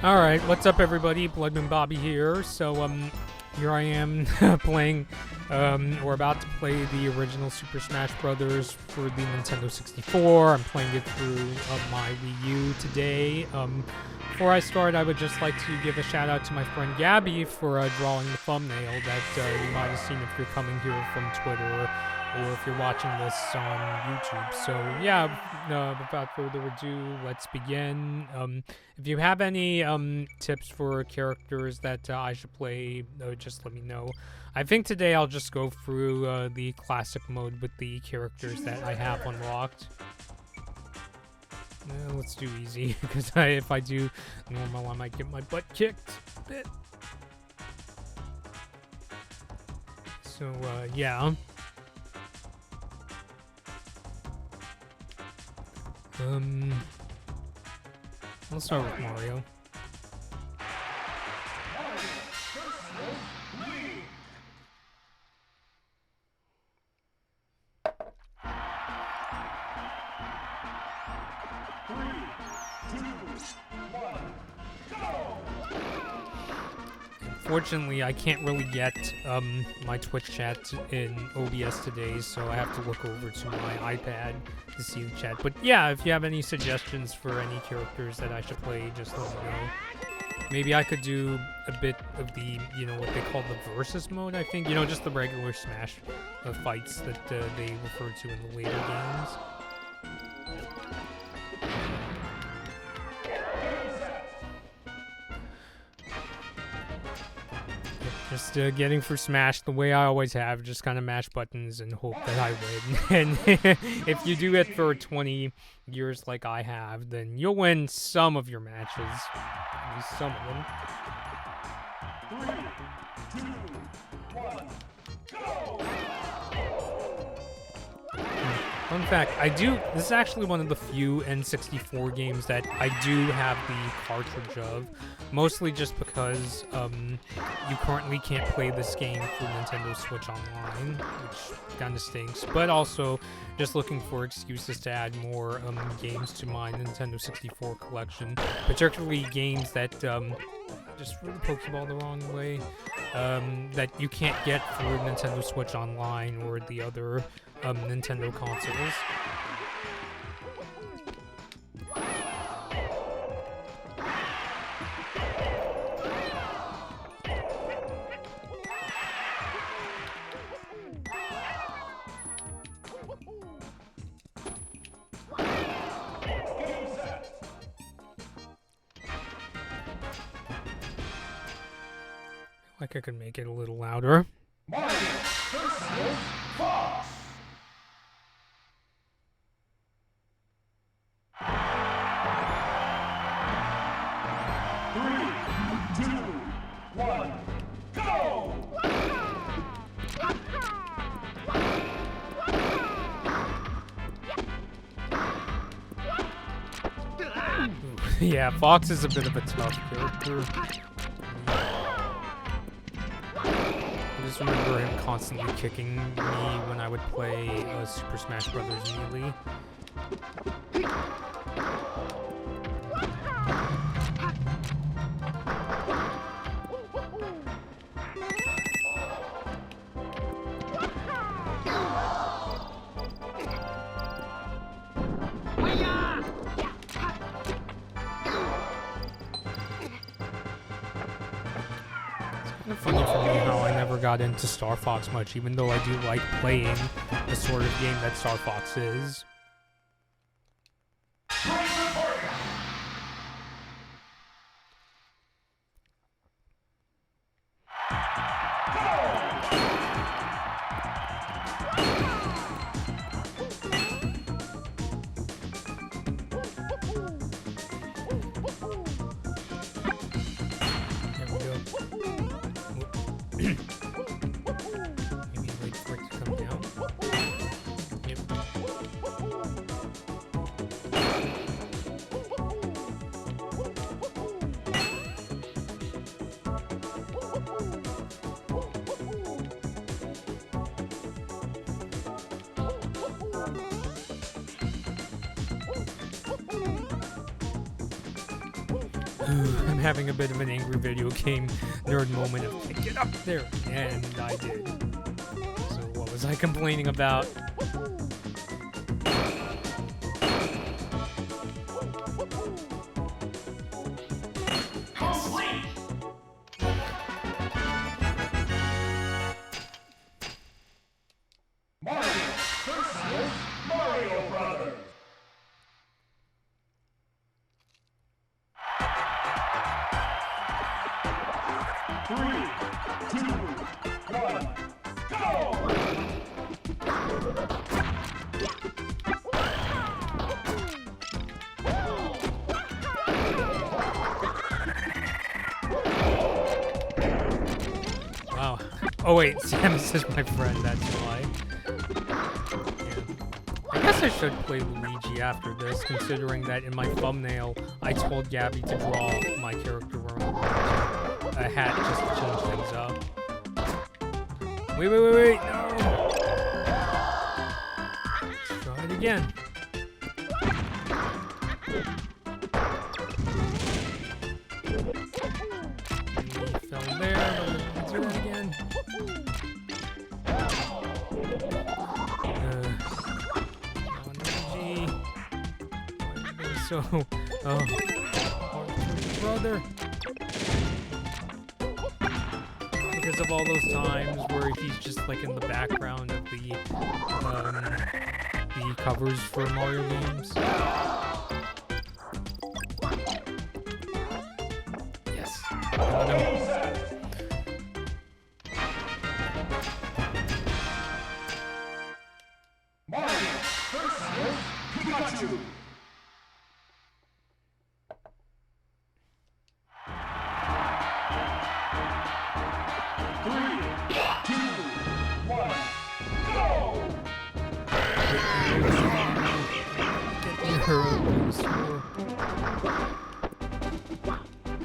Alright, what's up everybody? Bloodman Bobby here. So, here I am playing, or about to play the original Super Smash Brothers for the Nintendo 64. I'm playing it through my Wii U today. Before I start, I would just like to give a shout out to my friend Gaby for drawing the thumbnail that you might have seen if you're coming here from Twitter or if you're watching this on YouTube. So yeah, without further ado, let's begin. If you have any tips for characters that I should play, just let me know. I think today I'll just go through the classic mode with the characters that I have unlocked. Let's do easy, because if I do normal, I might get my butt kicked a bit. So, yeah. Let's start with Mario. Unfortunately, I can't really get my Twitch chat in OBS today, so I have to look over to my iPad to see the chat. But yeah, if you have any suggestions for any characters that I should play, just let me know. Maybe I could do a bit of the, what they call the versus mode, I think. Just the regular Smash fights that they refer to in the later games. Just getting through Smash the way I always have, just kind of mash buttons and hope that I win. And if you do it for 20 years like I have, then you'll win some of your matches. At least some of them. 3, 2, 1, go! Fun fact, this is actually one of the few N64 games that I do have the cartridge of. Mostly just because you currently can't play this game through Nintendo Switch Online, which kind of stinks. But also, just looking for excuses to add more games to my Nintendo 64 collection. Particularly games that just threw the Pokeball the wrong way, that you can't get through Nintendo Switch Online or the other Nintendo consoles. Like I could make it a little louder. Mario versus Fox. Yeah, Fox is a bit of a tough character. I just remember him constantly kicking me when I would play Super Smash Brothers Melee. Funny for me how I never got into Star Fox much, even though I do like playing the sort of game that Star Fox is. Maybe wait for it to come down. Yep. I'm having a bit of an angry video game nerd moment of get up there, and I did. So what was I complaining about? Mario Brothers. 3, 2, 1, go! Wow. Oh wait, Samus is my friend, that's why. I guess I should play Luigi after this, considering that in my thumbnail, I told Gabby to draw my character wearing a hat just to change things up. Wait, no! Let's try it again. He fell there, but let's do that again. So, brother. Because of all those times where he's just like in the background of the covers for Mario games. Yes. Got him. Mario versus Pikachu. 3, 2, 1, go!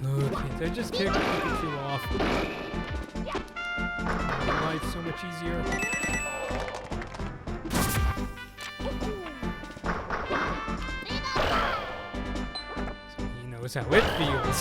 Okay, did I just kick Pikachu off? Life's so much easier. So he knows how it feels.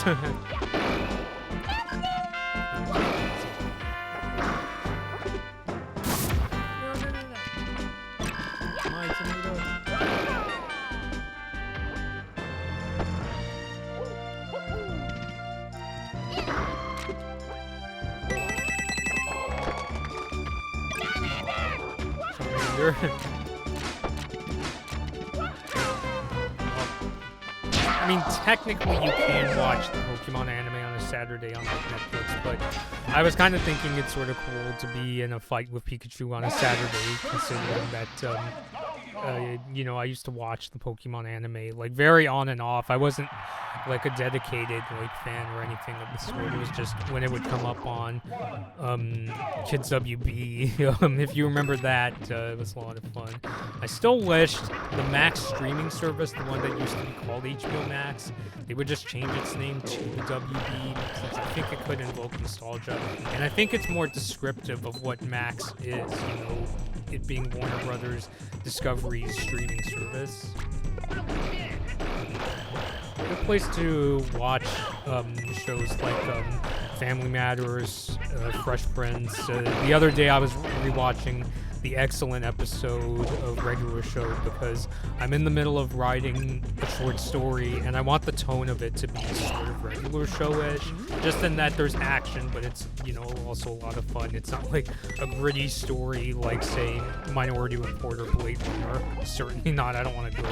I mean, technically you can watch the Pokemon anime on a Saturday on like Netflix, but I was kind of thinking it's sort of cool to be in a fight with Pikachu on a Saturday, considering that, you know, I used to watch the Pokemon anime, like, very on and off. I wasn't, like, a dedicated, like, fan or anything of the sort. It was just when it would come up on, Kids WB, if you remember that, it was a lot of fun. I still wished the Max streaming service, the one that used to be called HBO Max, they would just change its name to WB, since I think it could invoke nostalgia, and I think it's more descriptive of what Max is, you know, it being Warner Brothers Discovery's streaming service. Good place to watch shows like Family Matters, Fresh Prince. The other day I was rewatching the excellent episode of Regular Show because I'm in the middle of writing a short story and I want the tone of it to be sort of Regular Show-ish. Just in that there's action, but it's, you know, also a lot of fun. It's not like a gritty story like, say, Minority Report or Blade Runner. Certainly not. I don't want to go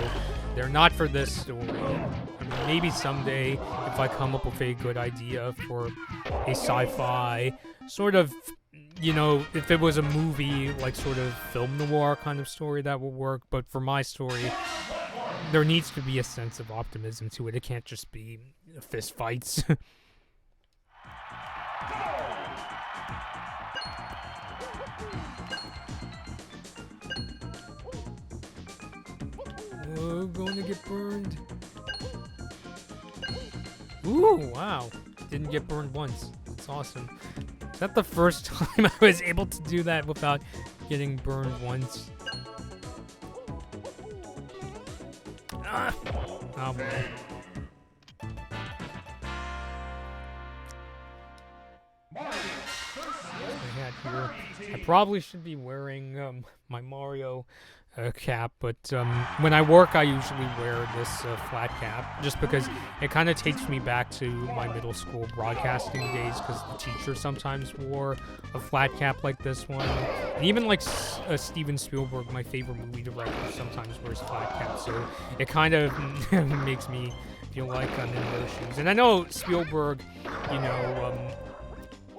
there. Not for this story. I mean, maybe someday if I come up with a good idea for a sci-fi sort of, you know, if it was a movie, like sort of film noir kind of story, that would work. But for my story, there needs to be a sense of optimism to it. It can't just be fist fights. Oh, going to get burned. Ooh, wow. Didn't get burned once. That's awesome. Is that the first time I was able to do that without getting burned once? Ah! Oh, man. here. I probably should be wearing my Mario cap, but when I work, I usually wear this flat cap, just because it kind of takes me back to my middle school broadcasting days, because the teacher sometimes wore a flat cap like this one. And even like Steven Spielberg, my favorite movie director, sometimes wears flat caps, so it kind of makes me feel like I'm in those shoes. And I know Spielberg, you know,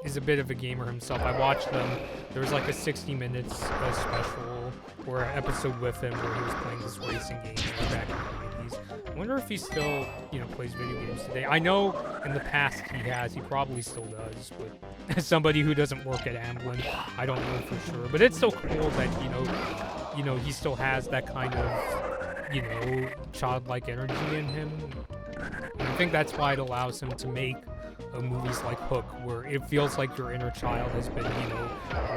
is a bit of a gamer himself. I watched them. There was like a 60 minutes special or episode with him where he was playing this racing game back in the 90s. I wonder if he still, you know, plays video games today. I know in the past he has. He probably still does, but as somebody who doesn't work at Amblin, I don't know for sure. But it's so cool that, you know, he still has that kind of, you know, childlike energy in him. And I think that's why it allows him to make movies like Hook, where it feels like your inner child has been, you know,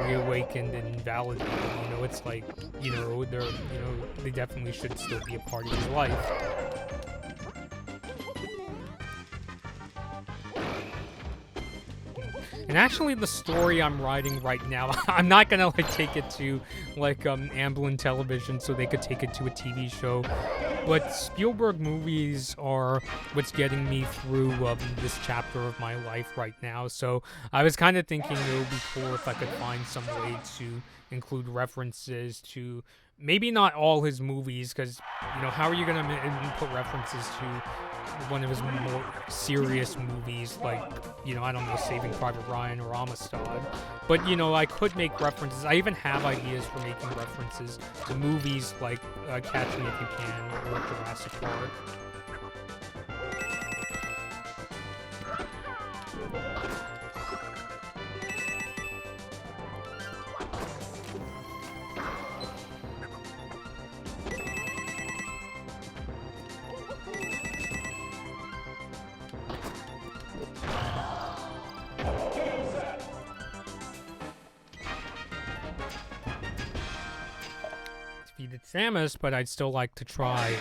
reawakened and validated. You know, it's like, you know, they're, you know, they definitely should still be a part of your life. And actually, the story I'm writing right now, I'm not gonna like take it to like Amblin Television so they could take it to a TV show. But Spielberg movies are what's getting me through this chapter of my life right now. So I was kind of thinking it would be cool if I could find some way to include references to maybe not all his movies, because, you know, how are you going to put references to one of his more serious movies, like, you know, I don't know, Saving Private Ryan or Amistad. But, you know, I could make references. I even have ideas for making references to movies like Catch Me If You Can or Jurassic Park. Defeated Samus, but I'd still like to try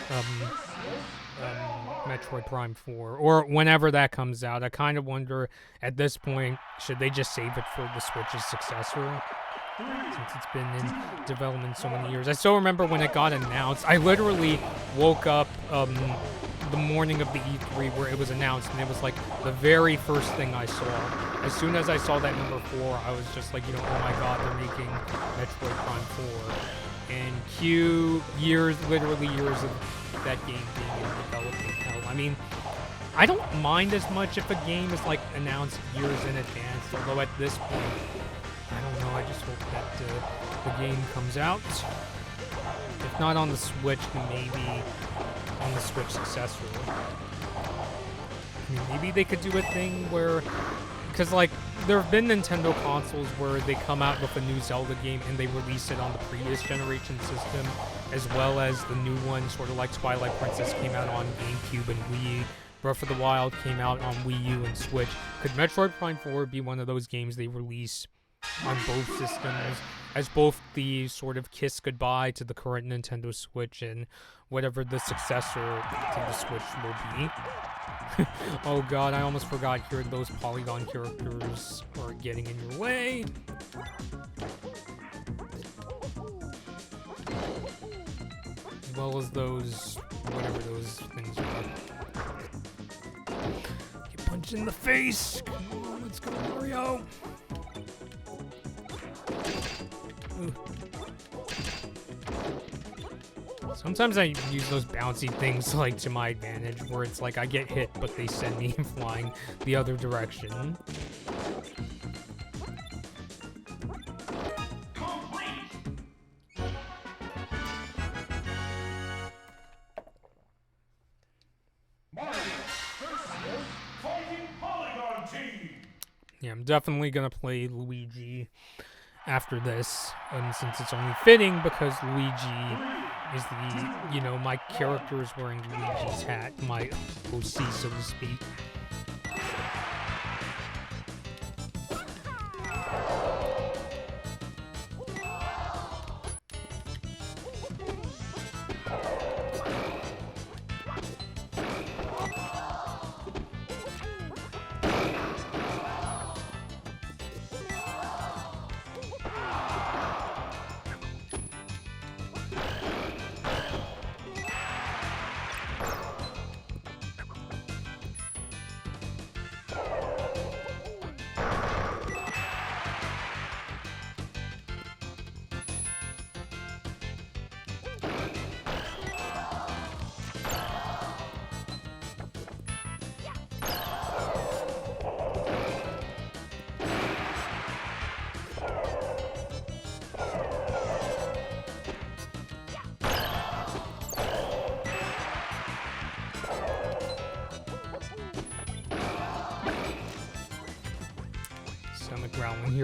Metroid Prime 4, or whenever that comes out. I kind of wonder, at this point, should they just save it for the Switch's successor, since it's been in development so many years. I still remember when it got announced. I literally woke up the morning of the E3 where it was announced, and it was like the very first thing I saw. As soon as I saw that number 4, I was just like, you know, oh my god, they're making Metroid Prime 4. And literally years of that game being in development hell. I mean, I don't mind as much if a game is like announced years in advance, although at this point, I don't know, I just hope that the game comes out. If not on the Switch, then maybe on the Switch successor. I mean, maybe they could do a thing where, because like, there have been Nintendo consoles where they come out with a new Zelda game and they release it on the previous generation system, as well as the new one, sort of like Twilight Princess came out on GameCube and Wii. Breath of the Wild came out on Wii U and Switch. Could Metroid Prime 4 be one of those games they release on both systems, as both the sort of kiss goodbye to the current Nintendo Switch and whatever the successor to the Switch will be? Oh god, I almost forgot here those polygon characters are getting in your way. As well as those, whatever those things are. Get punched in the face! Come on, let's go, Mario! Ooh. Sometimes I use those bouncy things like to my advantage, where it's like I get hit, but they send me flying the other direction. Yeah, I'm definitely gonna play Luigi after this, since it's only fitting, because Luigi is the, you know, my character is wearing Luigi's hat, my OC, so to speak.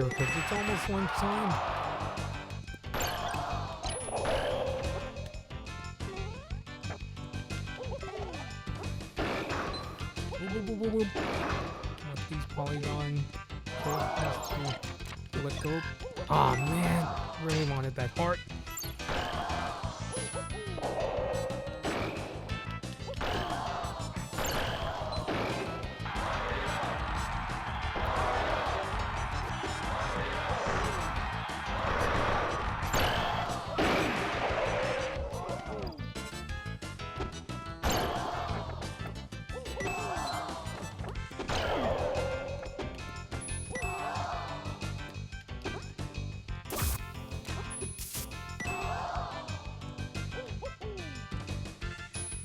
here because it's almost lunchtime. Want these polygon to let go. Aw, man, really wanted that heart.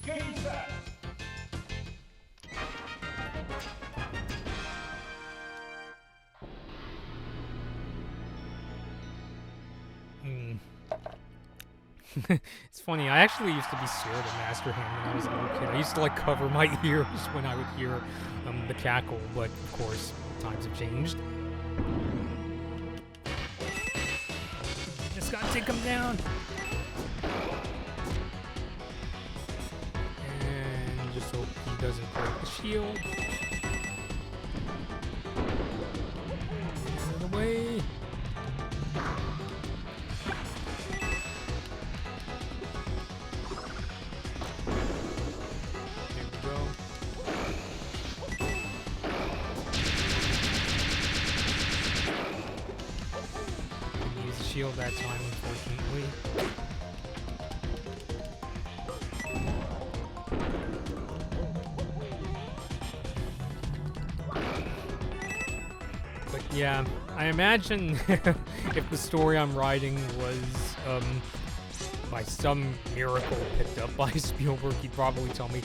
Game set. It's funny, I actually used to be scared of Master Hand when I was a little kid. I used to like cover my ears when I would hear the cackle, but of course, times have changed. Just gotta take him down. And just hope he doesn't break the shield. Out of the way. Shield that time, unfortunately. But yeah, I imagine if the story I'm writing was by some miracle picked up by Spielberg, he'd probably tell me,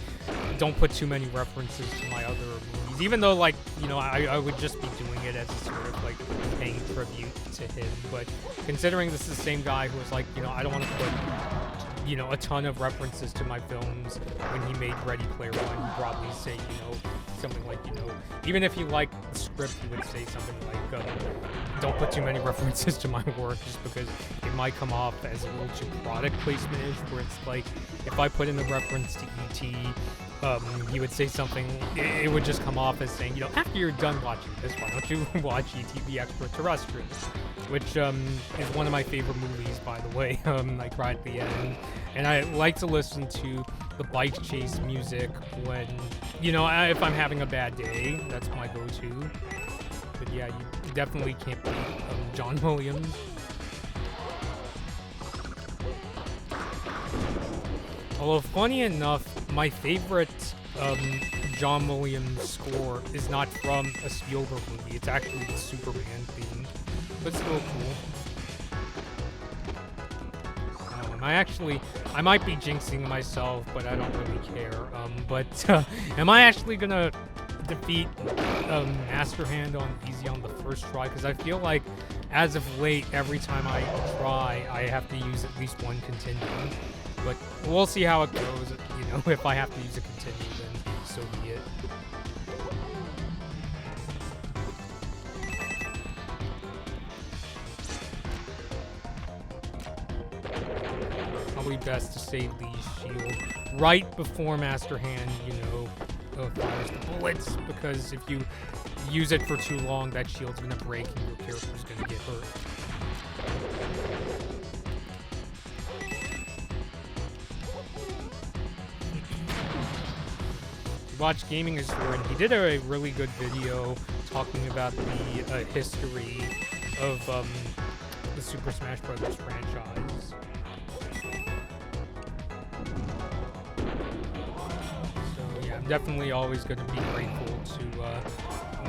don't put too many references to my other movies. Even though, like, you know, I would just be doing it as a sort of, like, paying tribute to him. But considering this is the same guy who was like, you know, I don't want to put, you know, a ton of references to my films when he made Ready Player One, he'd probably say, you know, something like, you know, even if he liked the script, he would say something like, don't put too many references to my work just because it might come off as a little too product placement-ish, where it's like, if I put in the reference to E.T., he would say something, it would just come off as saying, you know, after you're done watching this, why don't you watch E.T. the Extraterrestrials, which is one of my favorite movies, by the way. I cry at the end, and I like to listen to the bike chase music when, you know, if I'm having a bad day, that's my go-to. But yeah, you definitely can't beat John Williams. Although, funny enough, my favorite John Williams score is not from a Spielberg movie. It's actually the Superman theme, but still cool. I might be jinxing myself, but I don't really care. Am I actually gonna defeat Master Hand on easy on the first try? Because I feel like, as of late, every time I try, I have to use at least one continuum. But we'll see how it goes. You know, if I have to use a continue, then so be it. Probably best to save the shield right before Master Hand, you know, fires the bullets, because if you use it for too long, that shield's gonna break and your character's gonna get hurt. Watch Gaming Historian. He did a really good video talking about the history of the Super Smash Bros. Franchise. So yeah, I'm definitely always going to be grateful to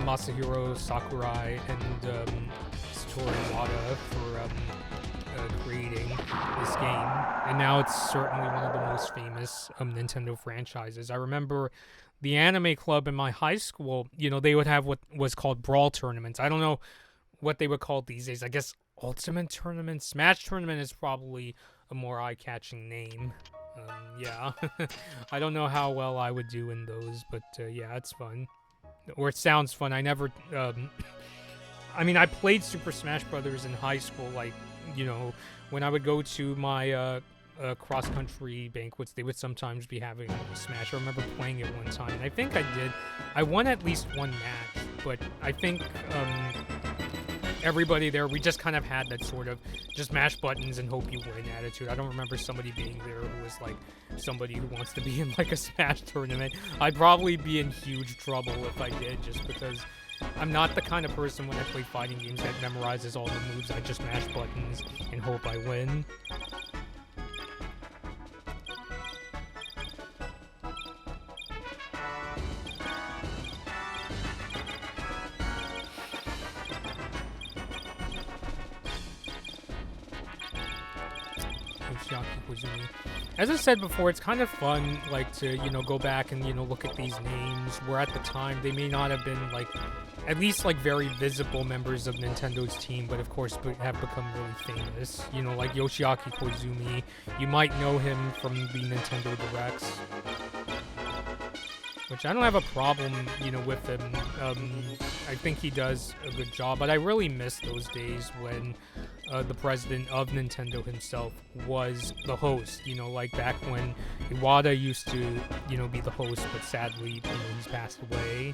Masahiro Sakurai and Satoru Iwata for creating this game. And now it's certainly one of the most famous Nintendo franchises. I remember the anime club in my high school, you know, they would have what was called brawl tournaments. I don't know what they would call it these days. I guess Ultimate Tournament? Smash Tournament is probably a more eye-catching name. Yeah. I don't know how well I would do in those, but yeah, it's fun. Or it sounds fun. I never I mean, I played Super Smash Brothers in high school. Like, you know, when I would go to my cross-country banquets, they would sometimes be having Smash. I remember playing it one time, and I think I did. I won at least one match, but I think everybody there, we just kind of had that sort of just mash buttons and hope you win attitude. I don't remember somebody being there who was like somebody who wants to be in like a Smash tournament. I'd probably be in huge trouble if I did, just because I'm not the kind of person when I play fighting games that memorizes all the moves. I just mash buttons and hope I win. As I said before, it's kind of fun, like, to, you know, go back and, you know, look at these names, where at the time they may not have been, like, at least, like, very visible members of Nintendo's team, but of course have become really famous. You know, like Yoshiaki Koizumi. You might know him from the Nintendo Directs, which I don't have a problem, you know, with him. I think he does a good job, but I really miss those days when the president of Nintendo himself was the host, you know, like back when Iwata used to, you know, be the host, but sadly, you know, he's passed away,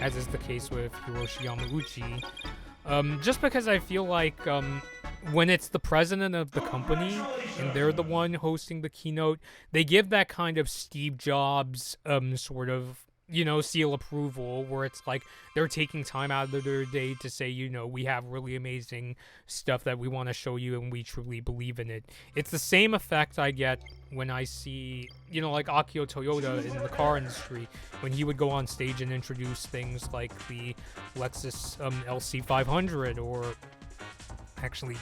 as is the case with Hiroshi Yamauchi. Just because I feel like when it's the president of the company and they're the one hosting the keynote, they give that kind of Steve Jobs sort of, you know, seal approval, where it's like they're taking time out of their day to say, you know, we have really amazing stuff that we want to show you and we truly believe in it. It's the same effect I get when I see, you know, like Akio Toyoda in the car industry, when he would go on stage and introduce things like the Lexus LC500, or actually,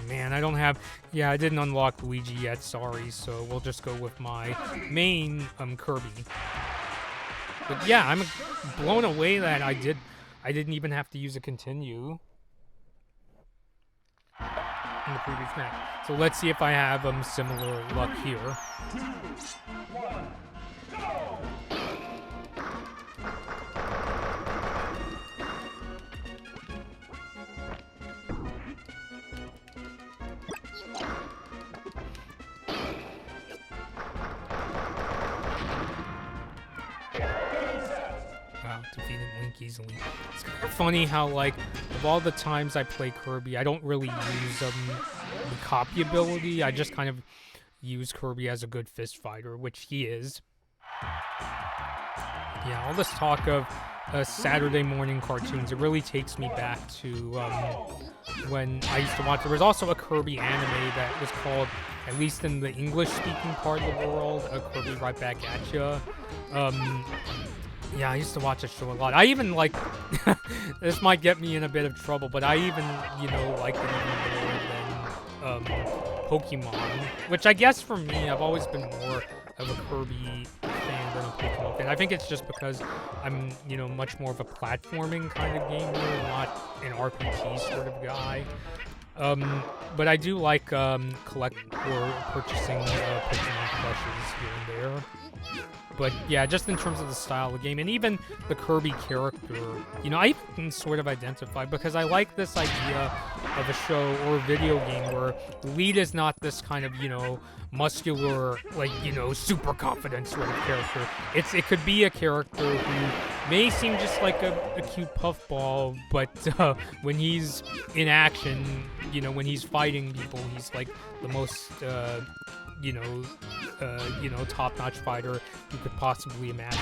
man, I don't have, yeah, I didn't unlock Luigi yet, sorry, so we'll just go with my main Kirby. But yeah, I'm blown away that I didn't even have to use a continue in the previous match. So let's see if I have similar luck here. 2, 1, go! Defeated Link easily. It's kind of funny how, like, of all the times I play Kirby, I don't really use the copy ability. I just kind of use Kirby as a good fist fighter, which he is. Yeah, all this talk of Saturday morning cartoons, it really takes me back to when I used to watch. There was also a Kirby anime that was called, at least in the English-speaking part of the world, Kirby Right Back At Ya. Yeah, I used to watch that show a lot. I even, like, this might get me in a bit of trouble, but I even, you know, liked it even more than Pokemon, which I guess for me, I've always been more of a Kirby fan than a Pokemon fan. I think it's just because I'm, you know, much more of a platforming kind of gamer, not an RPG sort of guy. But I do like collect or purchasing Pokemon plushes here and there. But yeah, just in terms of the style of the game, and even the Kirby character, you know, I can sort of identify, because I like this idea of a show or a video game where the lead is not this kind of, you know, muscular, like, you know, super confident sort of character. It could be a character who may seem just like a cute puffball, but when he's in action, you know, when he's fighting people, he's like the most you know, top-notch fighter you could possibly imagine.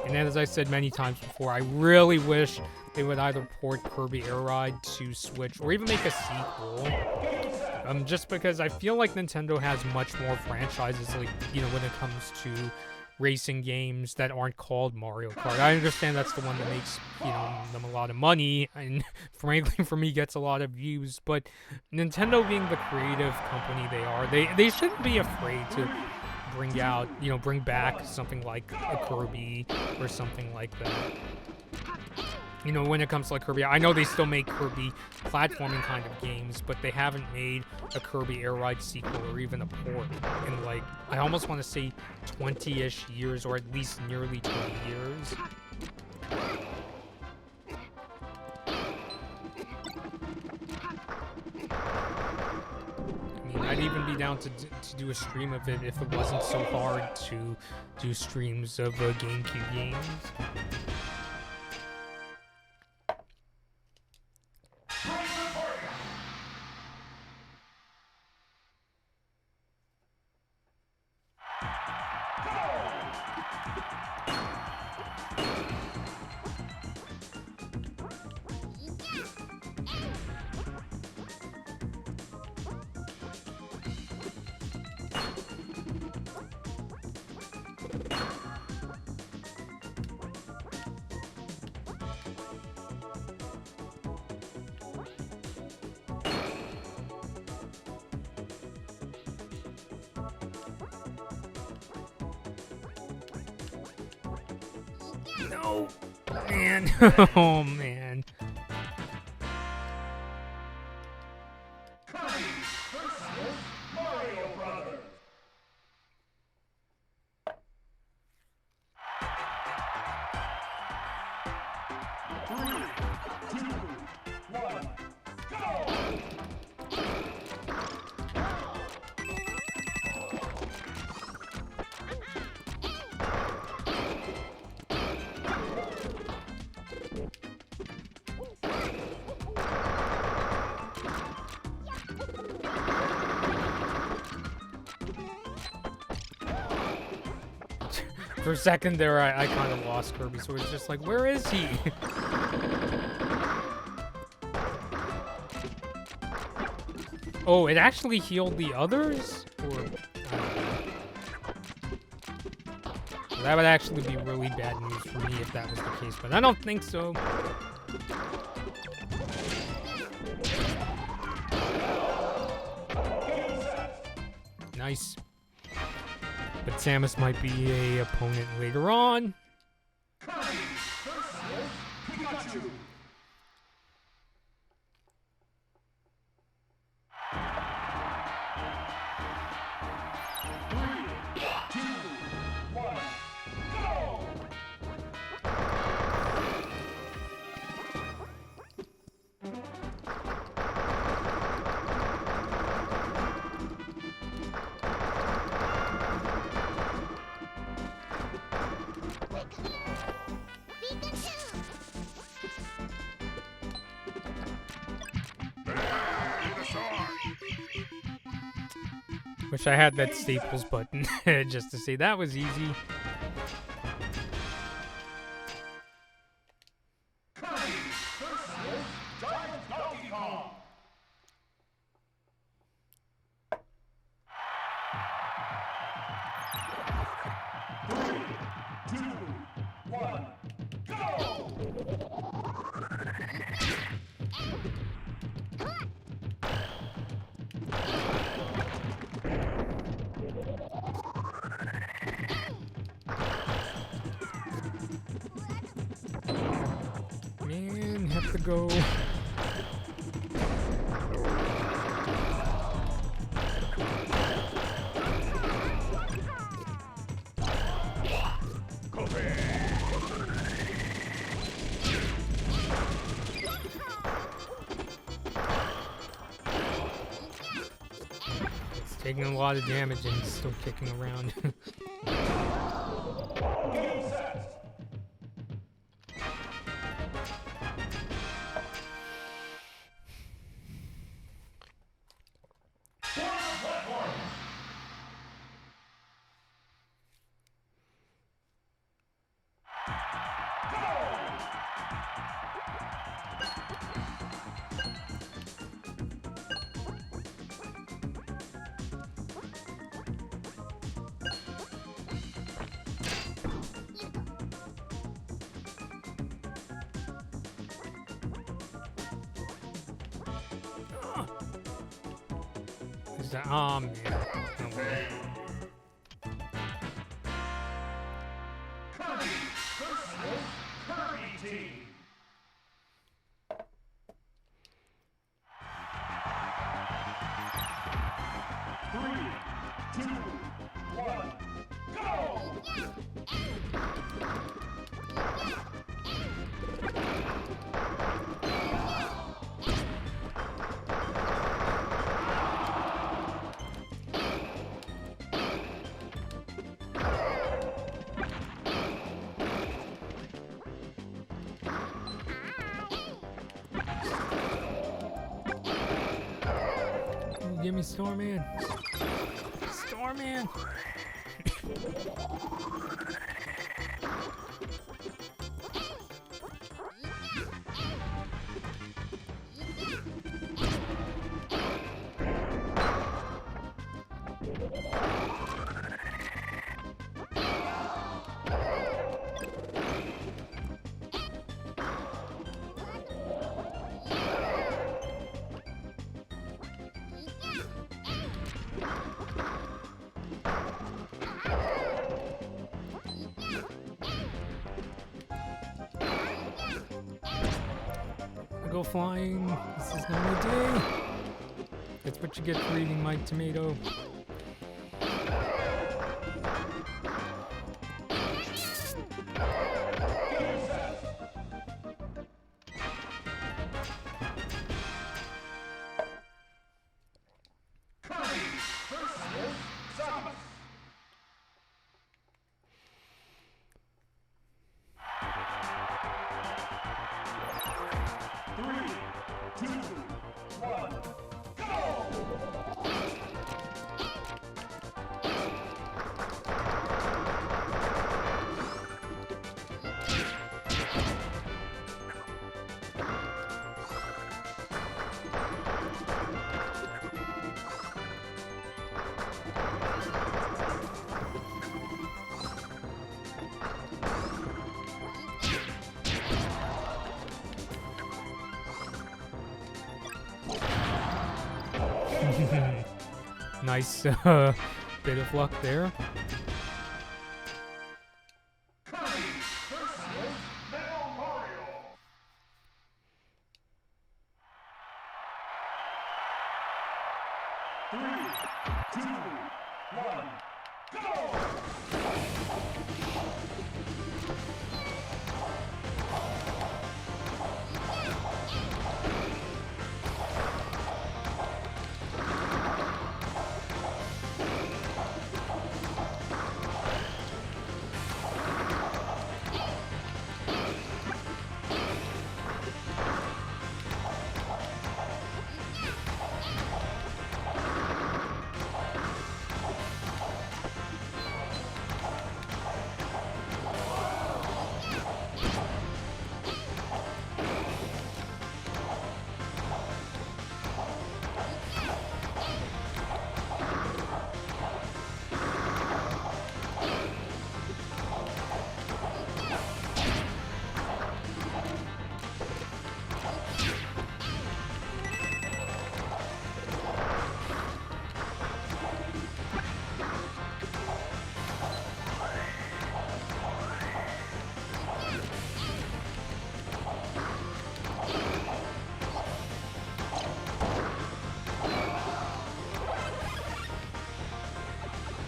And as I said many times before, I really wish they would either port Kirby Air Ride to Switch or even make a sequel. Just because I feel like Nintendo has much more franchises, like, you know, when it comes to racing games that aren't called Mario Kart. I understand that's the one that makes, you know, them a lot of money, and frankly for me gets a lot of views, but Nintendo being the creative company they are, they shouldn't be afraid to bring out, you know, bring back something like a Kirby or something like that. You know, when it comes to like Kirby, I know they still make Kirby platforming kind of games, but they haven't made a Kirby Air Ride sequel or even a port in, like, I almost want to say 20-ish years, or at least nearly 20 years. even be down to do a stream of it if it wasn't so hard to do streams of GameCube games. No, man. Oh, man. Kirby versus Mario Brothers. Three, two, one, go! For a second there, I kind of lost Kirby, so it's just like, where is he? Oh, it actually healed the others? Or, that would actually be really bad news for me if that was the case, but I don't think so. Nice. But Samus might be a opponent later on. Kirby versus Pikachu. Three, two, one, go! Wish I had that Staples button just to say that was easy. Kirby versus Giant Donkey Kong. Three, two, one, go! Man, have to go. It's taking a lot of damage and still kicking around. Game set. Is that, oh man. Oh, man. Kirby versus Kirby Team. Three, two, one, go! Gimme Starman. Starman. Go flying. This is not my day. That's what you get for eating my tomato. Nice bit of luck there.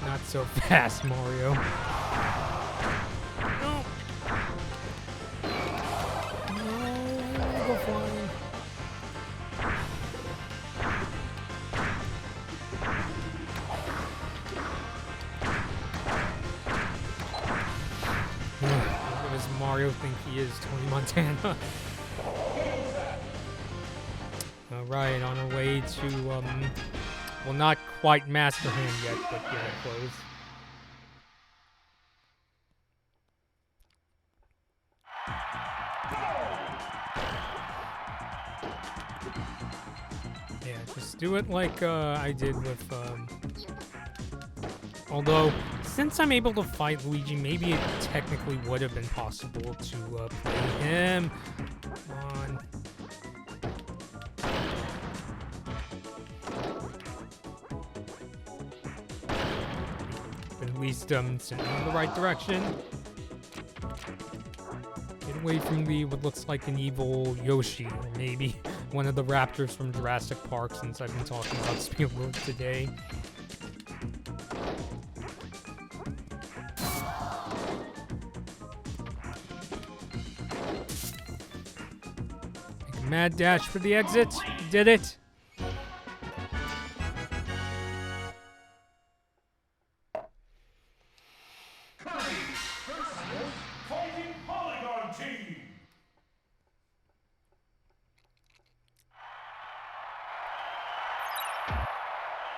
Not so fast, Mario. No. No, I don't want to go flying. What does Mario think he is, Tony Montana? Alright, on our way to, well, not quite Master Hand yet, but getting close. Yeah, just do it like I did with, although, since I'm able to fight Luigi, maybe it technically would have been possible to play him. Come on. At least sent in the right direction. Get away from the what looks like an evil Yoshi, or maybe one of the raptors from Jurassic Park, since I've been talking about Spielberg today. Make a mad dash for the exit. Did it.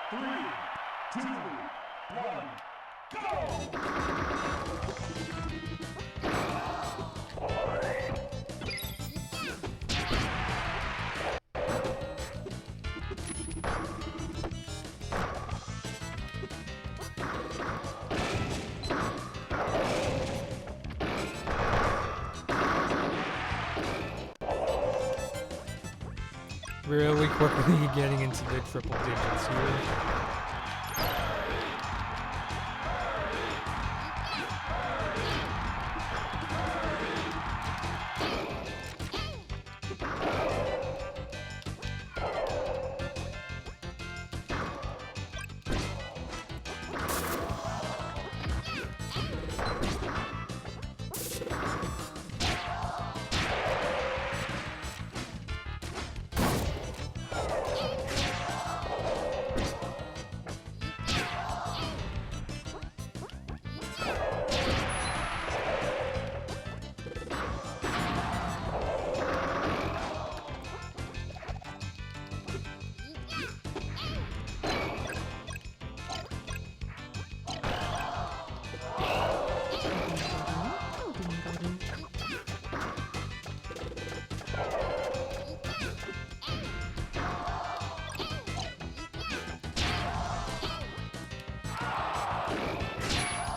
3, 2, 1, go! Really quickly getting into the triple digits here.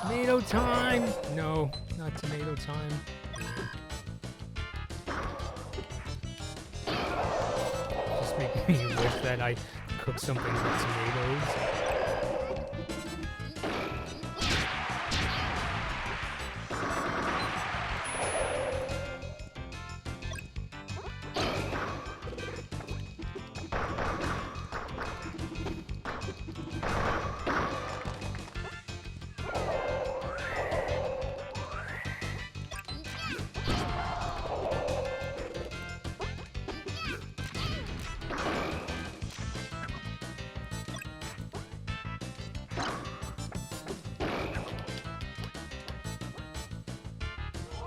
Tomato time! No, not tomato time. Just making me wish that I cooked something with tomatoes.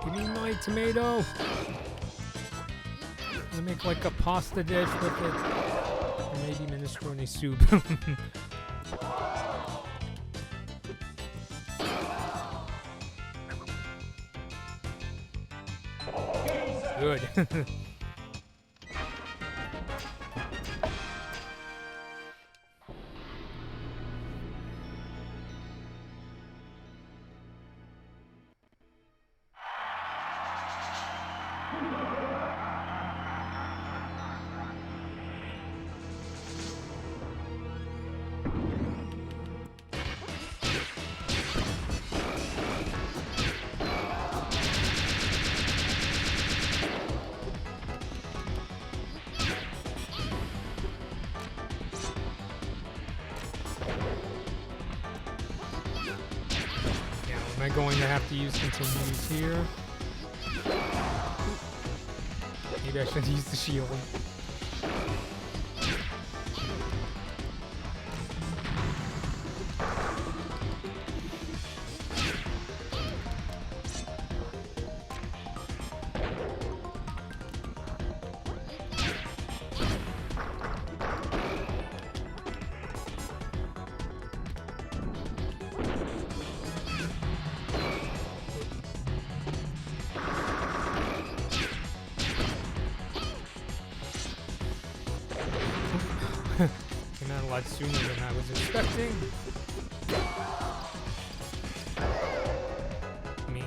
Give me my tomato. I'm gonna make like a pasta dish with it. Or maybe minestrone soup. Good. Am I going to have to use continues here? Maybe I should use the shield. Came out a lot sooner than I was expecting. Me.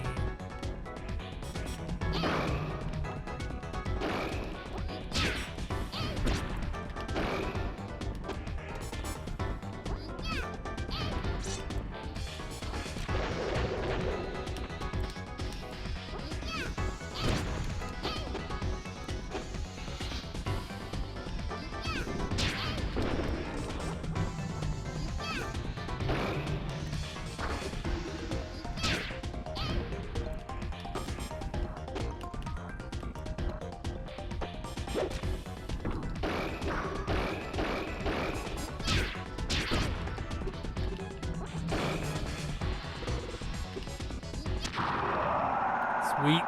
Sweet.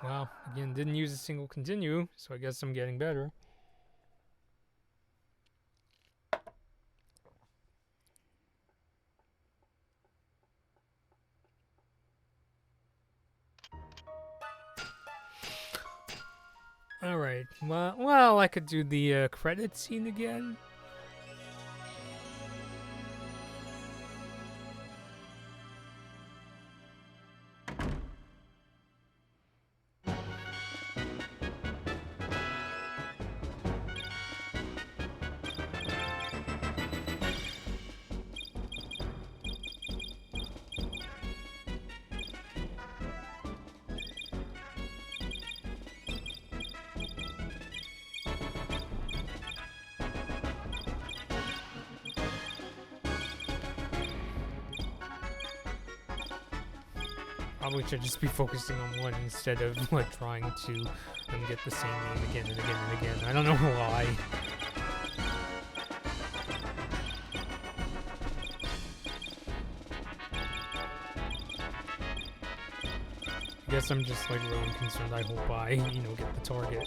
Well, again, didn't use a single continue, so I guess I'm getting better. All right. Well, I could do the credit scene again. Probably should just be focusing on one instead of like trying to get the same name again and again and again. I don't know why. I guess I'm just like really concerned. I hope I, get the target.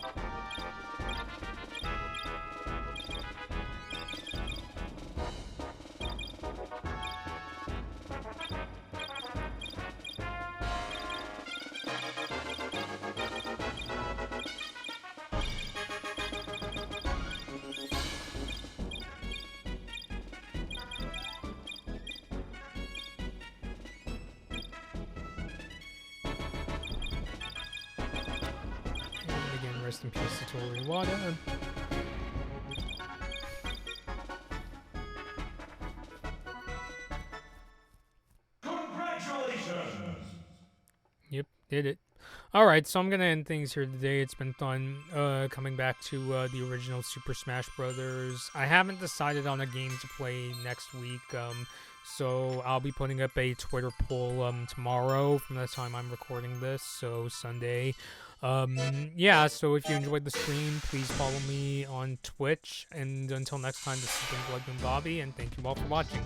Rest in peace, Satoru Iwata. Congratulations! Yep, did it. Alright, so I'm gonna end things here today. It's been fun coming back to the original Super Smash Brothers. I haven't decided on a game to play next week, so I'll be putting up a Twitter poll tomorrow from the time I'm recording this, so Sunday. Yeah, so if you enjoyed the stream, please follow me on Twitch, and until next time, this has been Bloodman Bobby, and thank you all for watching.